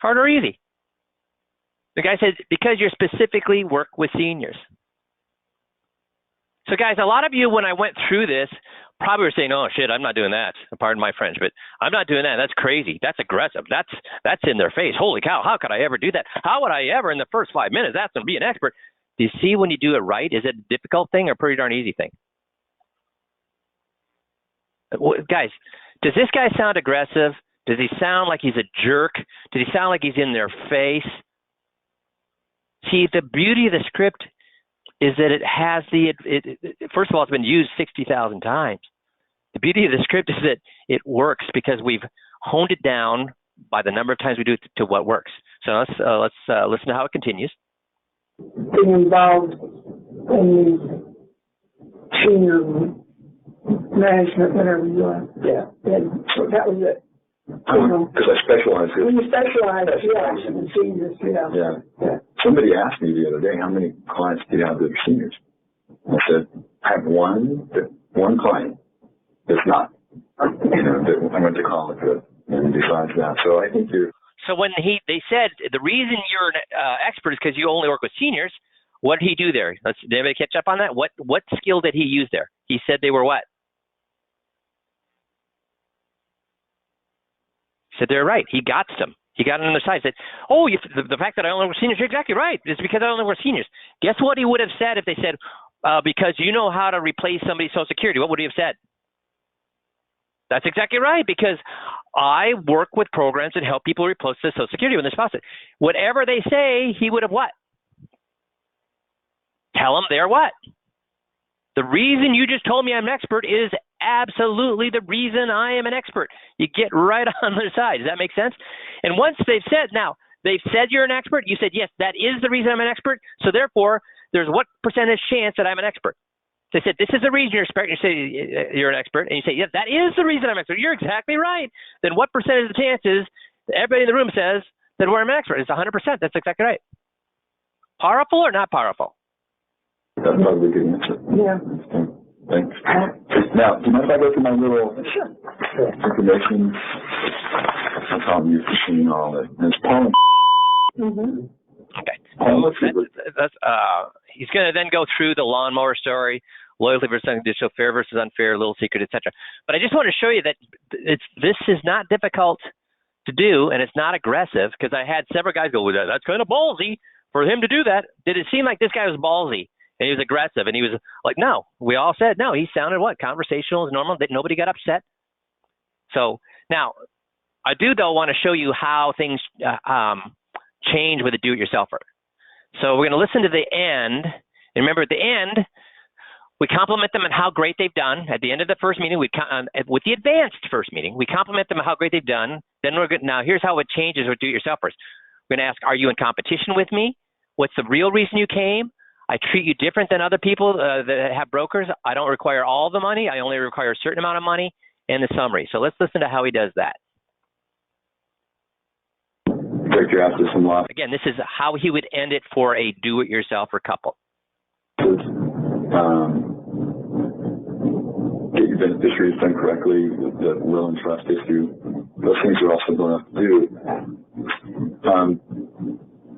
Hard or easy? The guy said, because you specifically work with seniors. So guys, a lot of you, when I went through this, probably were saying, oh shit, I'm not doing that. Pardon my French, but I'm not doing that. That's crazy. That's aggressive. That's in their face. Holy cow, how could I ever do that? How would I ever in the first 5 minutes ask them to be an expert? Do you see when you do it right, is it a difficult thing or a pretty darn easy thing? Guys, does this guy sound aggressive? Does he sound like he's a jerk? Does he sound like he's in their face? See, the beauty of the script is that it has first of all, it's been used 60,000 times. The beauty of the script is that it works because we've honed it down by the number of times we do it to what works. So let's listen to how it continues. Being involved in senior management, whatever you are. Yeah. And so that was it. Because I specialize in. When you specialize, yeah, in seniors, yeah. Somebody asked me the other day, how many clients do you have that are seniors? I said, I have one client that's not, that I went to college with, and besides that. So I think you're. So when they said the reason you're an expert is because you only work with seniors, what did he do there? Did anybody catch up on that? What skill did he use there? He said they were what? He said they're right. He got them. He got on the side. Said, oh, the fact that I only work with seniors, you're exactly right. It's because I only work with seniors. Guess what he would have said if they said, because you know how to replace somebody's Social Security? What would he have said? That's exactly right, because I work with programs that help people replace their Social Security when they're spouse. Whatever they say, he would have what? Tell them they're what? The reason you just told me I'm an expert is absolutely the reason I am an expert. You get right on their side. Does that make sense? And once they've said you're an expert, you said, yes, that is the reason I'm an expert. So therefore, there's what percentage chance that I'm an expert? They said, this is the reason you're an expert. You say you're an expert. And you say, yes, that is the reason I'm an expert. You're exactly right. Then what percentage of the chances everybody in the room says that we're an expert? It's 100%. That's exactly right. Powerful or not powerful? That's probably a good answer. Yeah. Thanks. Now, do you mind if I go through my little information? That's how I'm used to seeing all that. It's Paul. Mm-hmm. Okay. So he's going to then go through the lawnmower story, loyalty versus unconditional, fair versus unfair, little secret, etc. But I just want to show you that this is not difficult to do, and it's not aggressive, because I had several guys go, well, that's kind of ballsy for him to do that. Did it seem like this guy was ballsy? And he was aggressive, and he was like, no. We all said, no, he sounded what? Conversational, normal, that nobody got upset. So now, I do, though, want to show you how things change with a do-it-yourselfer. So we're going to listen to the end. And remember, at the end, we compliment them on how great they've done. At the end of the first meeting, with the advanced first meeting, we compliment them on how great they've done. Then now here's how it changes with do-it-yourselfers. We're going to ask, are you in competition with me? What's the real reason you came? I treat you different than other people that have brokers. I don't require all the money. I only require a certain amount of money, and the summary. So let's listen to how he does that. Again, this is how he would end it for a do-it-yourselfer couple. Get your beneficiaries done correctly with the will and trust issue. Those things are also going to have to do.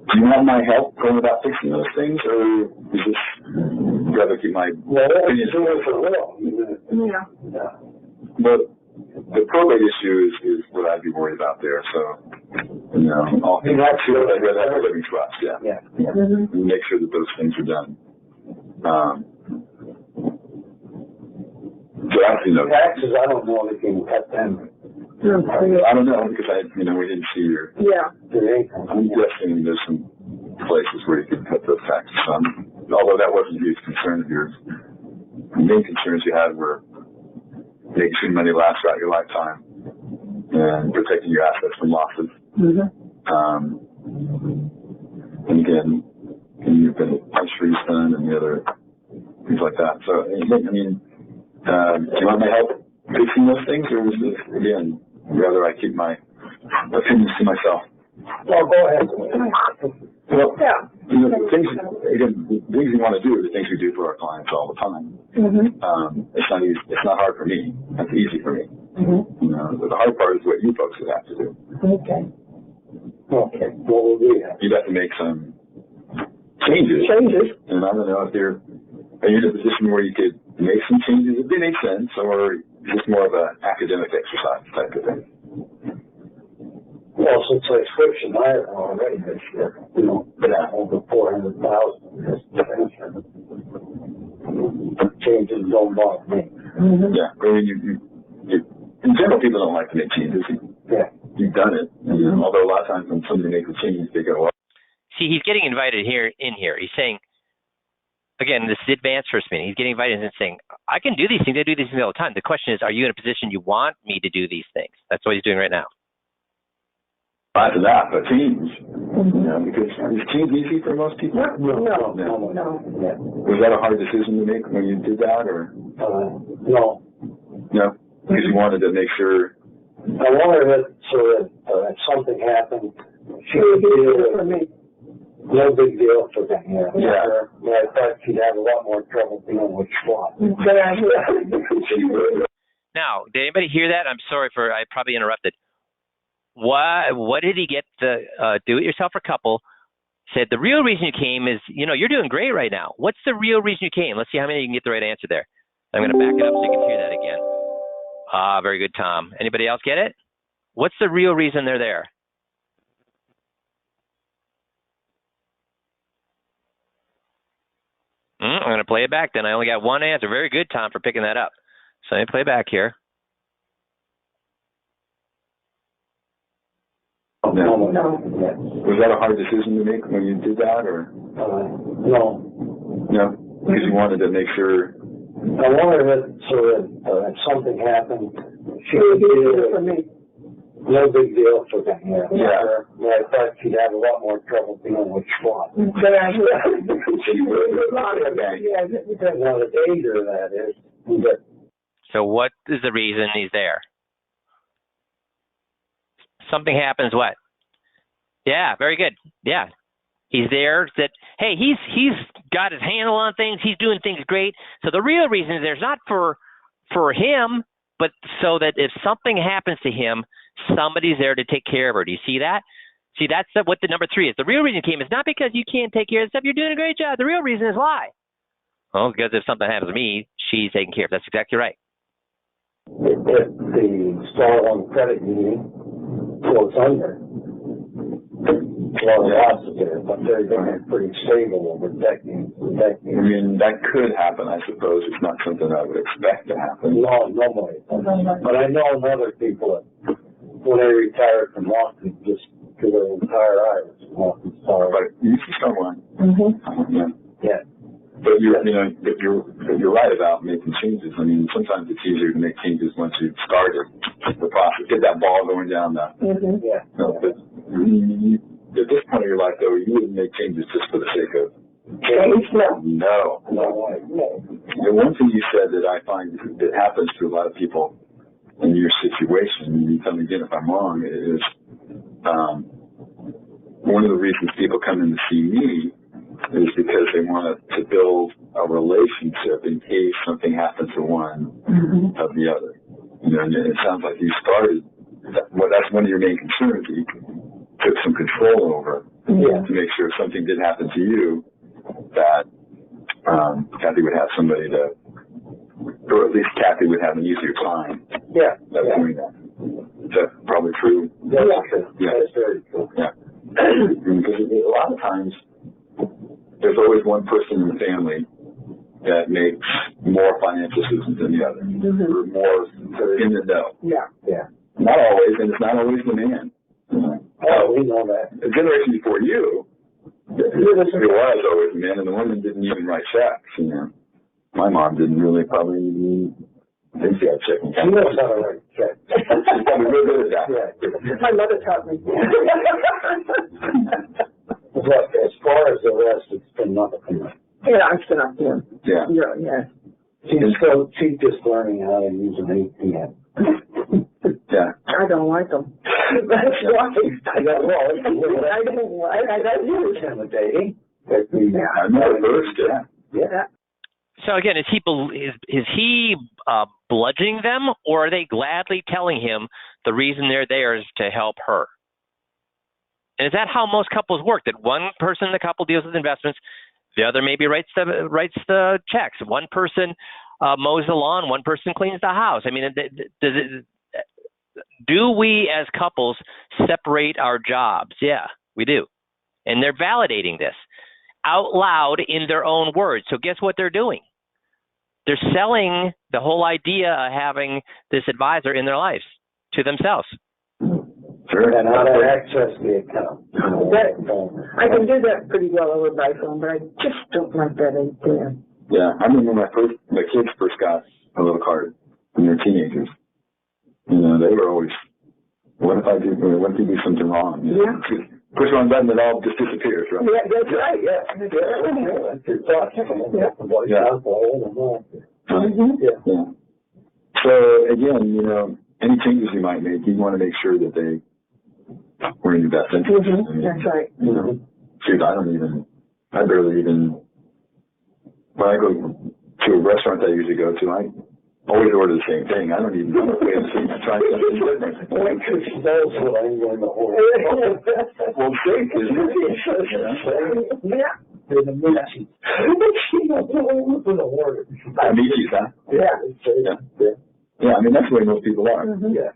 Do you want my help going about fixing those things, or is this rather keep my opinions? Yeah. But the probate issue is what I'd be worried about there. So, I'll have a living trust. Yeah. Mm-hmm. And make sure that those things are done. So actually, taxes, I don't know if you can cut them. I don't know because we didn't see your. Yeah. I'm guessing there's some places where you can cut those taxes on. Although that wasn't a huge concern of yours. The main concerns you had were making sure money lasts throughout your lifetime and protecting your assets from losses. And again, you've been punch for your son and the other things like that. So, do you want my help fixing those things, or is this, again, rather I keep my opinions to myself? Well, go ahead. Well, the things we want to do are the things we do for our clients all the time. It's not easy. It's not hard for me. That's easy for me. The hard part is what you folks would have to do. Okay. What will we have? You'd have to make some changes. And I don't know if are you in a position where you could make some changes if they make sense, or just more of an academic exercise type of thing? Well, since I switched to Myron already this year, over 400,000 changes don't bother me. Yeah, in general, people don't like to make changes. You've done it. Although a lot of times when somebody makes a change, they go, well. See, he's getting invited here. He's saying, again, this is advanced first meeting. He's getting invited and saying, I can do these things. I do these things all the time. The question is, are you in a position you want me to do these things? That's what he's doing right now. To that, but change. Because is change easy for most people? No. Was that a hard decision to make when you did that, or? No. No, because you wanted to make sure. I wanted it so that if something happened, she would be for me. No big deal for them. Yeah. I thought she'd have a lot more trouble dealing with Schwab. Now, did anybody hear that? I'm sorry I probably interrupted. What did he get the do-it-yourself for couple said the real reason you came is, you're doing great right now. What's the real reason you came? Let's see how many you can get the right answer there. I'm going to back it up so you can hear that again. Very good, Tom. Anybody else get it? What's the real reason they're there? I'm going to play it back then. I only got one answer. Very good, Tom, for picking that up. So let me play back here. No. Was that a hard decision to make when you did that, or? No. No, because you wanted to make sure. I wanted it so that if something happened, she would be for me. No big deal for them. I thought she'd have a lot more trouble dealing with Schwab. The danger of that is. So what is the reason he's there? Something happens, what? Yeah, very good. Yeah. He's there that, hey, he's got his handle on things. He's doing things great. So the real reason is there's not for him, but so that if something happens to him, somebody's there to take care of her. Do you see that? See, that's what the number 3 is. The real reason you came is not because you can't take care of stuff. You're doing a great job. The real reason is why. Well, because if something happens to me, she's taking care of it. That's exactly right. If the stall on credit union goes under, a lot of losses there, but they're going to be pretty stable over decades. That could happen, I suppose. It's not something I would expect to happen. No, nobody. But I know other people that, when they retired from Lawson, just to their entire lives, Lawson Star. But you see someone. Yeah. But you're right about making changes. Sometimes it's easier to make changes once you've started the process. Get that ball going down the. But at this point of your life, though, you wouldn't make changes just for the sake of change. No. The one thing you said that I find that happens to a lot of people in your situation, and you tell me again if I'm wrong, is one of the reasons people come in to see me is because they want to build a relationship in case something happens to one of the other. And it sounds like you started, that's one of your main concerns that you took some control over to make sure if something did happen to you, that Kathy would have somebody to, or at least Kathy would have an easier time. Doing that. Is that probably true? That's very true. Because a lot of times, there's always one person in the family that makes more financial decisions than the other, or more in the know. Not always, and it's not always the man. Oh, we know that. The generation before you, it was always the man, and the women didn't even write checks. My mom didn't really probably think she had checking. She knows how to write checks. She's probably real good at that. Yeah. My mother taught me. But as far as the rest, it's been nothing. Yeah, I'm still up there. Yeah. She's just learning how to use an ATM. Yeah. I don't like them. That's why. I don't like. I got you intimidating. Yeah, I know it first. Yeah. So again, is he bludgeoning them, or are they gladly telling him the reason they're there is to help her? And is that how most couples work? That one person in the couple deals with investments, the other maybe writes the checks. One person mows the lawn, one person cleans the house. I mean, do we as couples separate our jobs? Yeah, we do. And they're validating this out loud in their own words. So guess what they're doing? They're selling the whole idea of having this advisor in their lives to themselves. Sure. And how to access the account. I can do that pretty well over by phone, but I just don't like that idea. Yeah, I remember my kids first got a little card when they were teenagers. They were always, what if you do something wrong? Push one button, it all just disappears, right? Yeah, that's right. Yeah. So again, any changes you might make, you want to make sure that they were in your best interest. That's right. Shoot, I barely even, when I go to a restaurant that I usually go to, I always order the same thing. I don't even know if I'm trying something different. That's what I'm going to order. Well, steak, isn't it? Yeah. They're the Michis. Michis, huh? Yeah, I mean, that's the way most people are. Yeah,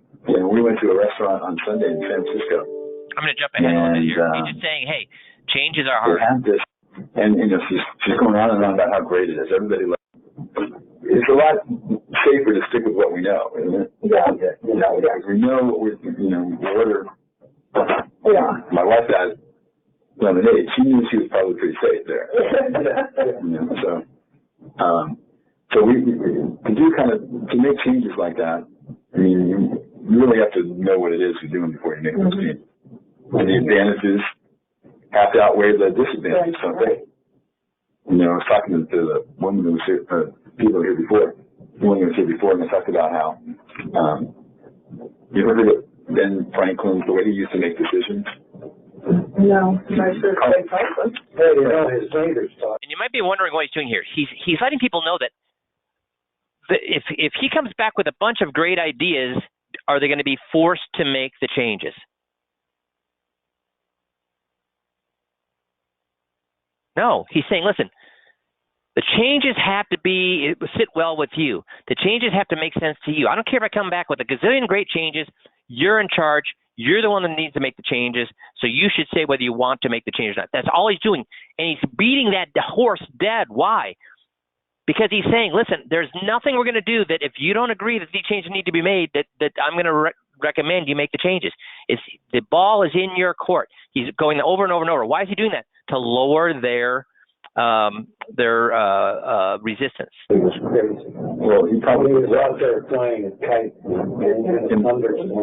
we went to a restaurant on Sunday in San Francisco. I'm going to jump ahead a little bit here. He's just saying, hey, changes are hard. They have this, and she's going on and on about how great it is. Everybody loves it. It's a lot safer to stick with what we know, isn't it? Yeah. Because we know what we're, my wife had lemonade. She knew she was probably pretty safe there. So we do kind of, to make changes like that, I mean, you really have to know what it is you're doing before you make those changes. And the advantages have to outweigh the disadvantages, don't they? I was talking to the woman who was here, people here before, and they talked about how, you ever heard of Ben Franklin, the way he used to make decisions? No, my first Ben Franklin. And you might be wondering what he's doing here. He's letting people know that if he comes back with a bunch of great ideas, are they going to be forced to make the changes? No, he's saying, listen, the changes have to sit well with you. The changes have to make sense to you. I don't care if I come back with a gazillion great changes. You're in charge. You're the one that needs to make the changes. So you should say whether you want to make the change or not. That's all he's doing. And he's beating that horse dead. Why? Because he's saying, listen, there's nothing we're going to do that if you don't agree that these changes need to be made, that I'm going to recommend you make the changes. The ball is in your court. He's going over and over and over. Why is he doing that? To lower their resistance. It was crazy. Well, he probably was out there playing a kite and thunder. And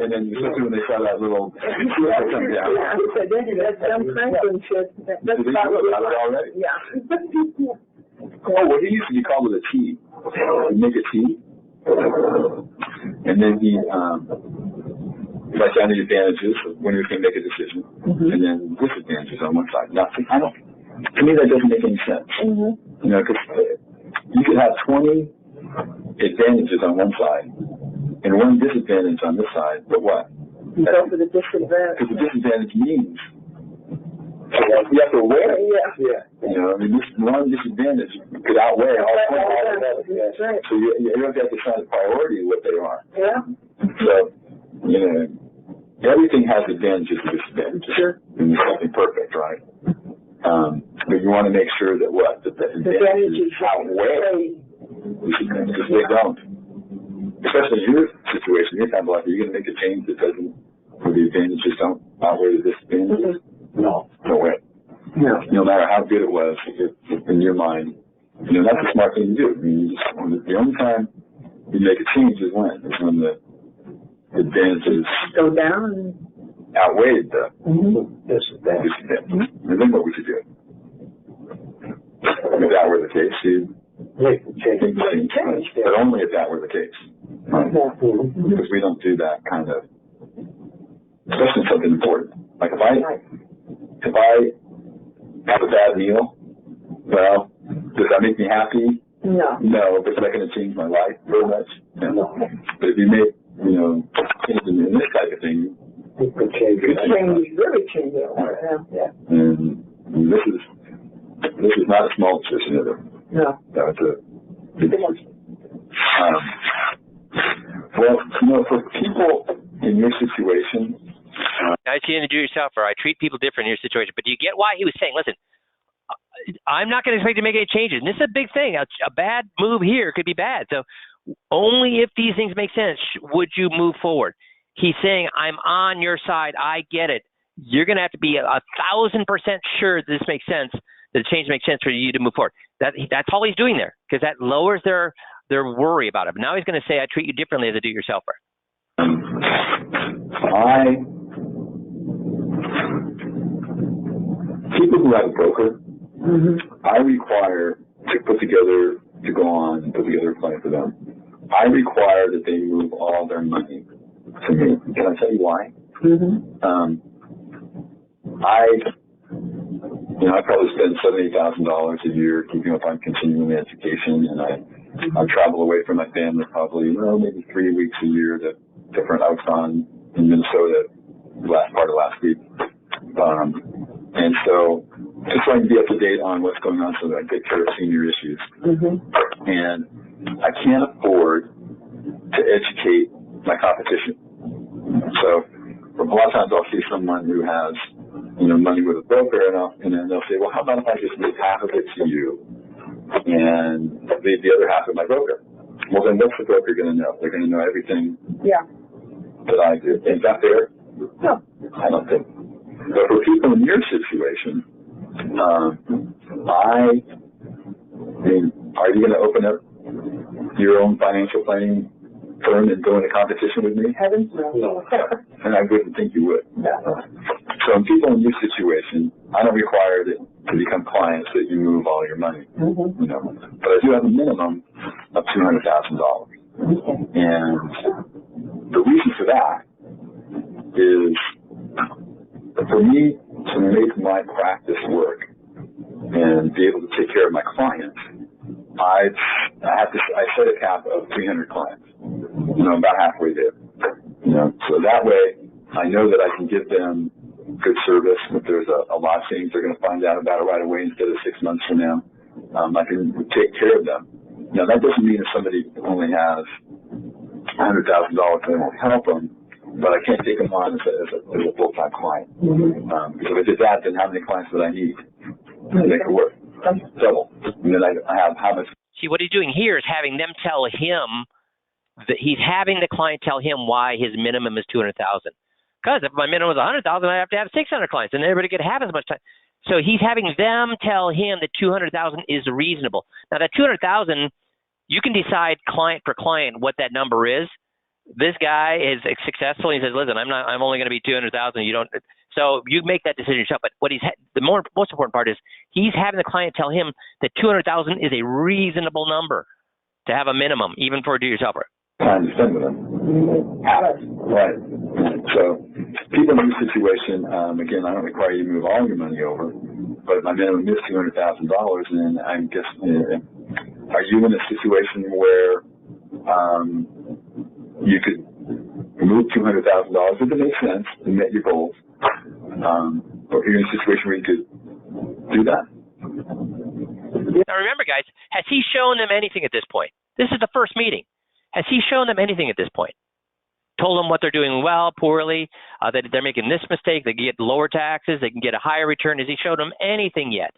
then especially when they saw that little come down. Yeah, he said, that's Ben Franklin shit. That's about what already? Yeah. Well, he used to be called with a T. He'd make a T. And then he write down the advantages of when he was going to make a decision, and then disadvantages on one side. Now, to me, that doesn't make any sense. Because you could have 20 advantages on one side and one disadvantage on this side, but what? You go for the disadvantage. Because the disadvantage means you have to weigh it. This one disadvantage could outweigh all 20. That's right. So you have to decide the priority of what they are. Yeah. So, everything has advantages and disadvantages. Sure. And there's nothing perfect, right? But you want to make sure that the advantages outweigh disadvantages. If they don't, especially in your situation, you're kind of like, are you going to make a change that doesn't, where the advantages don't outweigh the disadvantages? No. No way. Yeah. No matter how good it was, in your mind, that's a smart thing to do. I mean, the only time you make a change is when the advantages go down, outweighed the disadvantages. And then what would you do? If that were the case, you'd make the change. But only if that were the case. Right? Because we don't do that kind of, especially something important. Like if I have a bad meal, well, does that make me happy? No. No, but it's not going to change my life very much. No. But if you make, changes in this type of thing, it could change. Really change it. Yeah. And this is not a small decision either. No. No, it's a big decision. Well, for people in your situation, I see you to do yourself, or I treat people different in your situation. But do you get why he was saying, listen, I'm not going to expect to make any changes. And this is a big thing. A bad move here could be bad. So only if these things make sense would you move forward. He's saying, I'm on your side. I get it. You're going to have to be 1,000% sure that this makes sense, that the change makes sense for you to move forward. That's all he's doing there, because that lowers their worry about it. But now he's going to say, I treat you differently as a do-it-yourselfer. People who have a broker, I require to go on and put together a plan for them. I require that they move all their money to me. Can I tell you why? I probably spend $78,000 a year keeping up on continuing education, and I travel away from my family probably, maybe 3 weeks a year to different outfits in Minnesota last part of last week. And so just trying to be up to date on what's going on so that I take care of senior issues. And I can't afford to educate my competition. So a lot of times I'll see someone who has, money with a broker, and then they'll say, well, how about if I just leave half of it to you and leave the other half with my broker? Well, then what's the broker going to know? They're going to know everything that I do. Is that fair? No. I don't think. But for people in your situation, are you going to open up your own financial planning firm and go into competition with me? Heavens no. And I wouldn't think you would. So in people in your situation, I don't require that to become clients that you move all your money. But I do have a minimum of $200,000. And the reason for that is for me to make my practice work and be able to take care of my clients, I set a cap of 300 clients. About halfway there. So that way I know that I can give them good service. If there's a lot of things they're going to find out about it right away instead of 6 months from now, I can take care of them. Now that doesn't mean if somebody only has $100,000 I won't help them, but I can't take them on as a full-time client. Because if I did that, then how many clients would I need to make it work? Double. And then I have how much. See, what he's doing here is having them tell him that he's having the client tell him why his minimum is $200,000. Because if my minimum is $100,000, I have to have 600 clients, and everybody get half as much time. So he's having them tell him that $200,000 is reasonable. Now that $200,000, you can decide client per client what that number is. This guy is successful. He says, "Listen, I'm only going to be 200,000. You don't." So you make that decision yourself. But what the most important part is he's having the client tell him that 200,000 is a reasonable number to have a minimum, even for a do-yourselfer. Time to spend with them. Right. So people in this situation, again, I don't require you to move all your money over, but my minimum is $200,000, and I'm guessing, are you in a situation where you could move $200,000 if it makes sense and met your goals, or you're in a situation where you could do that? Now remember, guys, has he shown them anything at this point? This is the first meeting. Has he shown them anything at this point? Told them what they're doing well, poorly, that they're making this mistake, they can get lower taxes, they can get a higher return. Has he showed them anything yet?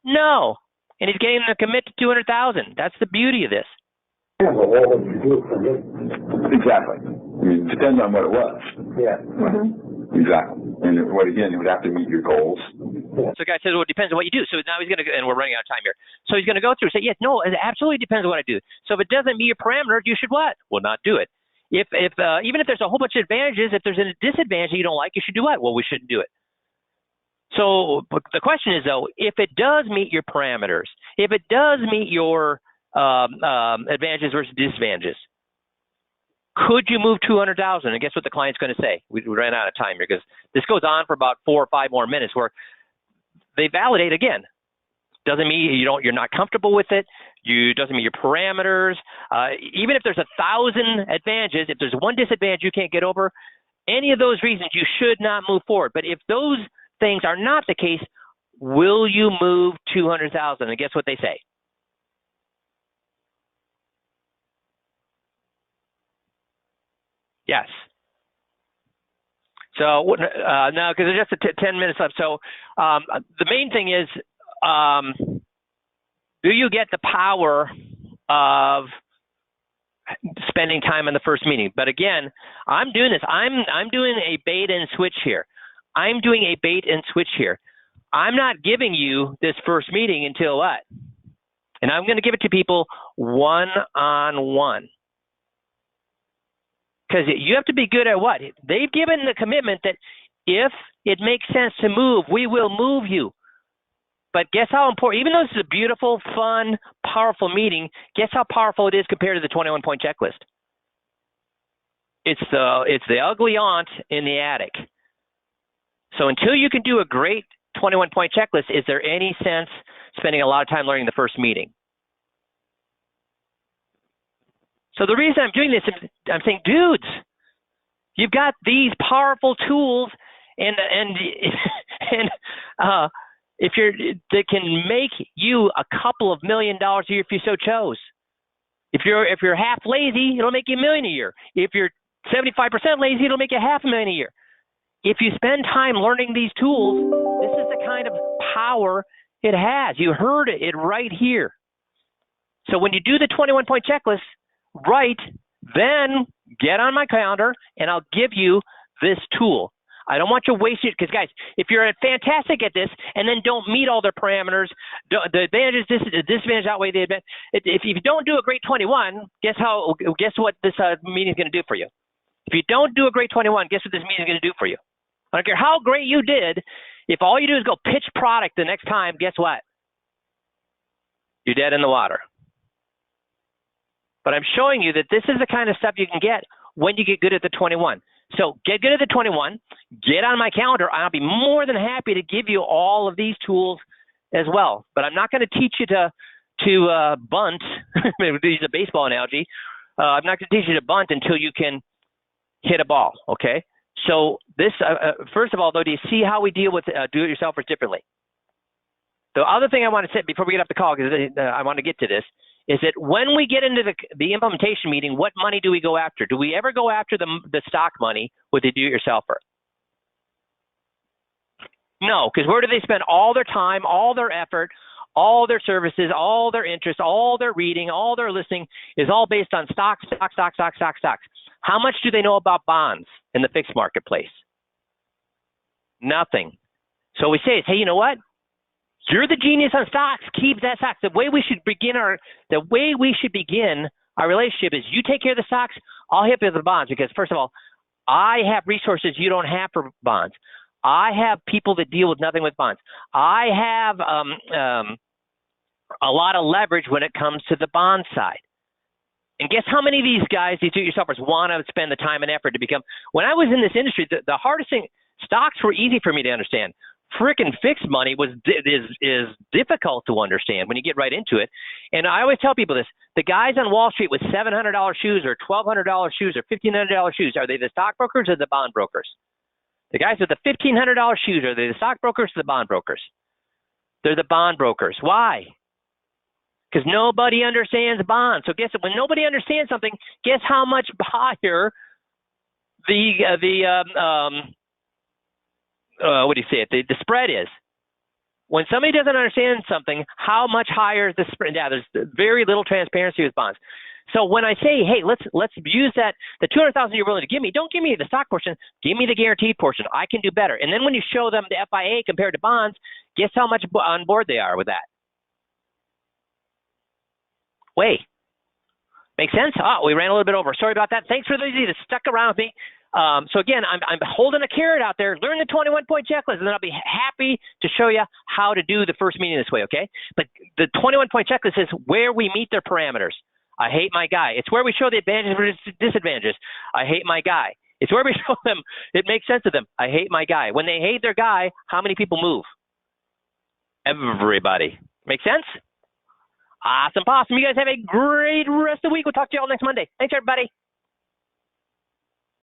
No. And he's getting them to commit to $200,000. That's the beauty of this. Yeah, but what would you do for me? Exactly. I mean, it depends on what it was. Yeah. Exactly. And it would have to meet your goals. So the guy says, well, it depends on what you do. So now he's going to, and we're running out of time here. So he's going to go through and say, yes, no, it absolutely depends on what I do. So if it doesn't meet your parameters, you should what? Well, not do it. Even if there's a whole bunch of advantages, if there's a disadvantage that you don't like, you should do what? Well, we shouldn't do it. So the question is, though, if it does meet your parameters, if it does meet your advantages versus disadvantages, could you move 200,000? And guess what the client's going to say? We ran out of time here because this goes on for about 4 or 5 more minutes where they validate again. Doesn't mean you're not comfortable with it. Doesn't meet your parameters. Even if there's 1,000 advantages, if there's one disadvantage you can't get over, any of those reasons you should not move forward. But if those things are not the case, will you move 200,000? And guess what they say? Yes. So now, because there's just 10 minutes left. So the main thing is, do you get the power of spending time in the first meeting? But again, I'm doing this. I'm doing a bait and switch here. I'm doing a bait and switch here. I'm not giving you this first meeting until what? And I'm going to give it to people one-on-one. Because you have to be good at what? They've given the commitment that if it makes sense to move, we will move you. But guess how important, even though this is a beautiful, fun, powerful meeting, guess how powerful it is compared to the 21-point checklist? It's the ugly aunt in the attic. So until you can do a great 21-point checklist, is there any sense spending a lot of time learning the first meeting? So the reason I'm doing this, I'm saying, dudes, you've got these powerful tools, and if that can make you a couple of $1 million a year if you so chose. If you're half lazy, it'll make you $1 million a year. If you're 75% lazy, it'll make you $500,000 a year. If you spend time learning these tools, this is the kind of power it has. You heard it right here. So when you do the 21-point checklist, right, then get on my calendar and I'll give you this tool. I don't want you wasting it because, guys, if you're fantastic at this and then don't meet all their parameters, the advantages, disadvantages outweigh the advantage. If you don't do a great 21, guess what this meeting is going to do for you? If you don't do a great 21, guess what this meeting is going to do for you? I don't care how great you did. If all you do is go pitch product the next time, guess what? You're dead in the water. But I'm showing you that this is the kind of stuff you can get when you get good at the 21. So get good at the 21, get on my calendar. I'll be more than happy to give you all of these tools as well. But I'm not going to teach you to bunt, to use a baseball analogy. I'm not going to teach you to bunt until you can hit a ball, okay? So this, first of all, though, do you see how we deal with do-it-yourselfers differently? The other thing I want to say before we get off the call, because I want to get to this, is that when we get into the implementation meeting, what money do we go after? Do we ever go after the stock money with the do-it-yourselfer? No, because where do they spend all their time, all their effort, all their services, all their interest, all their reading, all their listening is all based on stocks. How much do they know about bonds in the fixed marketplace? Nothing. So we say, hey, you know what? You're the genius on stocks. Keep that stocks. The way we should begin our relationship is you take care of the stocks. I'll help you with the bonds because first of all, I have resources you don't have for bonds. I have people that deal with nothing with bonds. I have a lot of leverage when it comes to the bond side. And guess how many of these guys, these do-it-yourselfers, want to spend the time and effort to become? When I was in this industry, the hardest thing, stocks were easy for me to understand. Frickin' fixed money is difficult to understand when you get right into it. And I always tell people this: the guys on Wall Street with $700 shoes or $1,200 shoes or $1,500 shoes, are they the stockbrokers or the bond brokers? The guys with the $1,500 shoes, are they the stockbrokers or the bond brokers? They're the bond brokers. Why? Because nobody understands bonds. So guess when nobody understands something, guess how much higher the spread is. When somebody doesn't understand something, how much higher is the spread? Yeah, there's very little transparency with bonds. So when I say, hey, let's use that, the $200,000 you're willing to give me, don't give me the stock portion, give me the guaranteed portion. I can do better. And then when you show them the FIA compared to bonds, guess how much on board they are with that? Way. Make sense? Oh, we ran a little bit over. Sorry about that. Thanks for those of you that stuck around with me. So again, I'm holding a carrot out there. Learn the 21-point checklist, and then I'll be happy to show you how to do the first meeting this way, okay? But the 21-point checklist is where we meet their parameters. I hate my guy. It's where we show the advantages and disadvantages. I hate my guy. It's where we show them it makes sense to them. I hate my guy. When they hate their guy, how many people move? Everybody. Make sense? Awesome, awesome. You guys have a great rest of the week. We'll talk to you all next Monday. Thanks, everybody.